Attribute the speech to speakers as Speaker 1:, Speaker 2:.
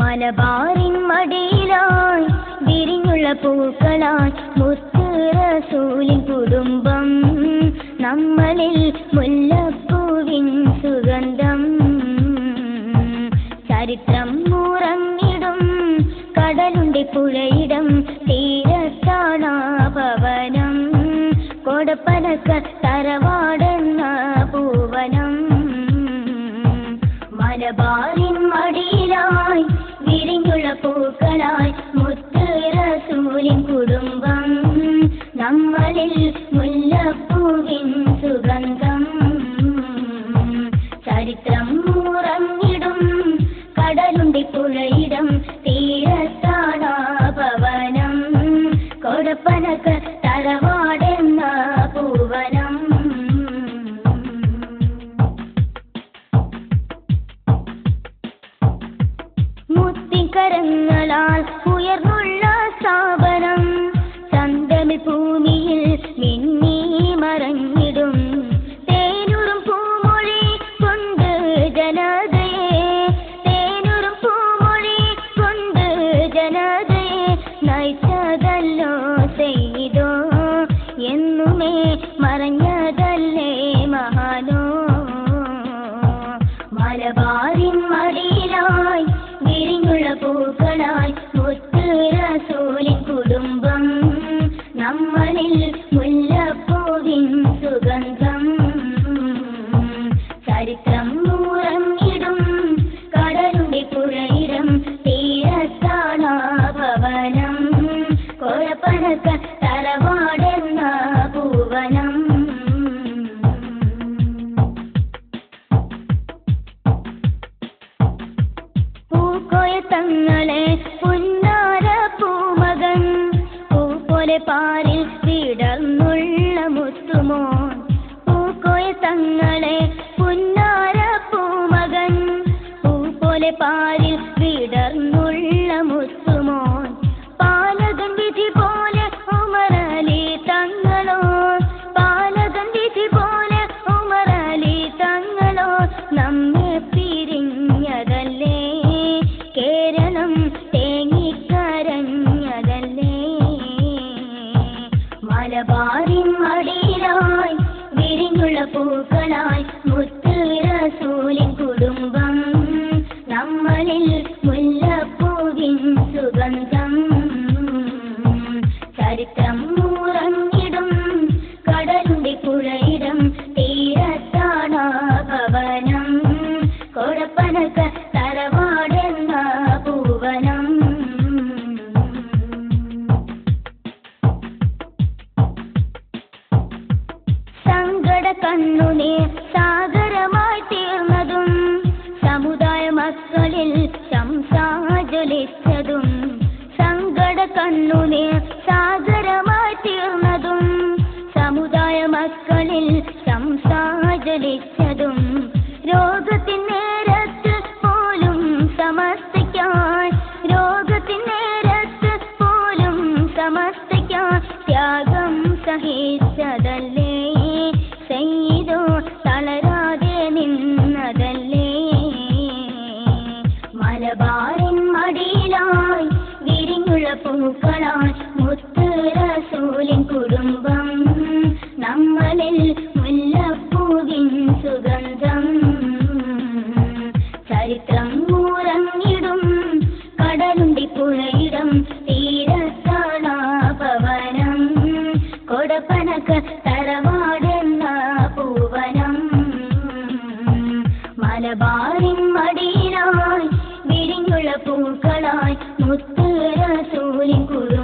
Speaker 1: മലബാറിൻ മടിയിലായി വിരിഞ്ഞുള്ള പൂക്കളായി മുത്ത് റസൂലിൻ കുടുംബം നമ്മളിൽ മുല്ലപ്പൂവിൻ സുഗന്ധം ചരിത്രം ഉറങ്ങിടും കടലുണ്ട് പുഴയിടം തീരത്താണ ഭവനം കൊടപ്പനക്ക തറവാടെന്ന പൂവനം മലബാറിൻ മടിയിലായി വിരിഞ്ഞുള്ള പൂക്കളായി മുത്ത് റസൂലിൻ കുടുംബം നമ്മളിൽ മുല്ലപ്പൂവിൻ സുഗന്ധം ചരിത്രം ഉറങ്ങിടും കടലുണ്ട് പുഴയിടം തീരത്താണ ഭവനം കൊടപ്പനക്ക തറവാടെന്ന പൂവനം മുത്തിക്കരങ്ങളാൽ ഉയർന്നുള്ള സ്ഥാപനം ചന്തമി ഭൂമിയിൽ മിന്നി മറഞ്ഞിടും തേനൂറും പൂമൊഴി കൊണ്ട് ജനതയെ തേനൂറും പൂമൊഴി കൊണ്ട് ജനതയെ നയിച്ചതല്ലോ ചെയ്തോ എന്നുമേ മറഞ്ഞതല്ലേ മഹാനോ മലബാറിൻ മടിയിലായി വിരിഞ്ഞുള്ള പൂക്കളായി മുത്ത് റസൂലിൻ കുടുംബം നമ്മളിൽ മുല്ലപ്പൂവിൻ സുഗന്ധം ചരിത്രം ഉറങ്ങിടും കടലുണ്ട് പുഴയിടം തീരത്താണ ഭവനം കൊഴപ്പനക്ക തറവാടെന്ന പൂവനം തങ്ങളെ പുന്നാര പൂമകൻ പൂപോലെ പാരിൽ വിടർന്നുള്ള മുത്തുമോൻ പൂക്കോയ തങ്ങളെ പുന്നാര പൂമകൻ പൂപോലെ പാരിൽ വിടർന്നുള്ള മുത്തുമോൻ പാലകൻ വിധി പോലെ ഉമറലി തങ്ങളോ പാലകൻ വിധി പോലെ ഉമറലി തങ്ങളോ നമ്മെ പിരിഞ്ഞതല്ലേ കേരളം തേങ്ങിക്കരഞ്ഞതല്ലേ മലബാറിൻ മടിയിലായി വിരിഞ്ഞുള്ള പൂക്കളായി മുത്ത് റസൂലിൻ കുടുംബം നമ്മളിൽ മുല്ലപ്പൂവിൻ സുഗന്ധം ചരിത്രം ഉറങ്ങിടും കടലുണ്ട് പുഴയിടം തീരത്താണ ഭവനം കൊടപ്പനക്ക തറവാടെന്ന പൂവനം സങ്കട കണ്ണുനീർ സാഗരമായി തീർന്നതും സമുദായ മക്കളിൽ ശംസാജ്വലിച്ചതും സങ്കട കണ്ണുനീർ സാഗരമായി തീർന്നതും സമുദായ മക്കളിൽ ശംസാജ്വലിച്ചതും രോഗത്തിൻ നേരത്ത് പോലും സമസ്തയ്ക്കായി രോഗത്തിൻ നേരത്ത് പോലും സമസ്തയ്ക്കായി ത്യാഗം സഹിച്ചതല്ലേ ചെയ്തോ തളരാതെ നിന്നതല്ലേ മലബാറിൻ മടിയിലായി വിരിഞ്ഞുള്ള പൂക്കളായി മുത്ത് റസൂലിൻ കുടുംബം നമ്മളിൽ മുല്ലപ്പൂവിൻ സുഗന്ധം ചരിത്രം ഉറങ്ങിടും കടലുണ്ടി പുഴയിടം തീരത്താണ ഭവനം കൊടപ്പനക്ക തറവാടെന്ന പൂവനം മലബാറിൻ മടിയിലായി വിരിഞ്ഞുള്ള പൂക്കളായി മുത്ത് റസൂലിൻ കുടുംബം